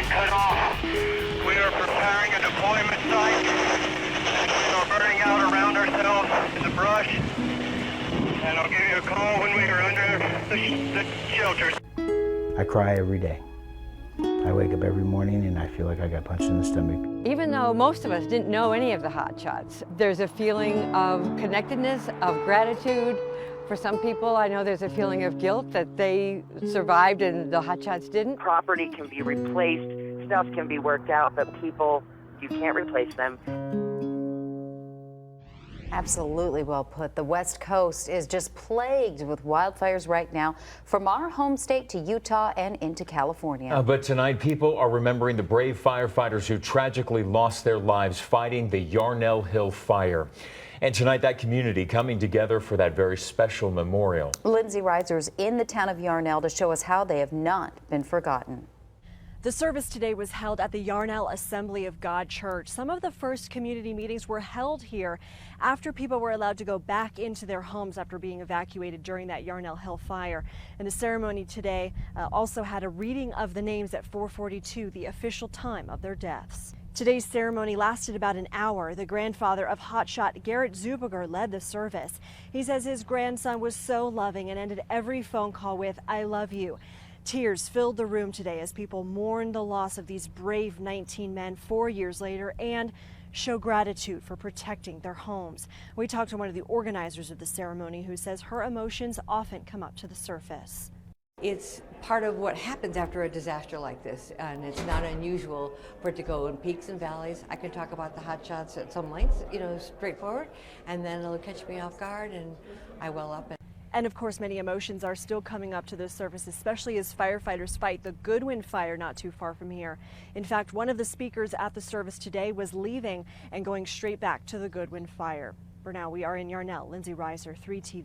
been cut off. We are preparing a deployment site. We are burning out around ourselves in the brush. And I'll give you a call when we are under the shelters. I cry every day. I wake up every morning and I feel like I got punched in the stomach. Even though most of us didn't know any of the Hotshots, there's a feeling of connectedness, of gratitude. For some people, I know there's a feeling of guilt that they survived and the Hotshots didn't. Property can be replaced, stuff can be worked out, but people, you can't replace them. Absolutely well put. The West Coast is just plagued with wildfires right now, from our home state to Utah and into California. But tonight, people are remembering the brave firefighters who tragically lost their lives fighting the Yarnell Hill Fire. And tonight, that community coming together for that very special memorial. Lindsay Reiser's in the town of Yarnell to show us how they have not been forgotten. The service today was held at the Yarnell Assembly of God Church. Some of the first community meetings were held here after people were allowed to go back into their homes after being evacuated during that Yarnell Hill fire. And the ceremony today also had a reading of the names at 4:42, the official time of their deaths. Today's ceremony lasted about an hour. The grandfather of hotshot Garrett Zuberger led the service. He says his grandson was so loving and ended every phone call with, "I love you." Tears filled the room today as people mourn the loss of these brave 19 men 4 years later and show gratitude for protecting their homes. We talked to one of the organizers of the ceremony who says her emotions often come up to the surface. It's part of what happens after a disaster like this, and it's not unusual for it to go in peaks and valleys. I can talk about the Hotshots at some length, straightforward, and then it'll catch me off guard and I well up. And of course, many emotions are still coming up to the surface, especially as firefighters fight the Goodwin Fire not too far from here. In fact, one of the speakers at the service today was leaving and going straight back to the Goodwin Fire. For now, we are in Yarnell. Lindsay Reiser, 3TV.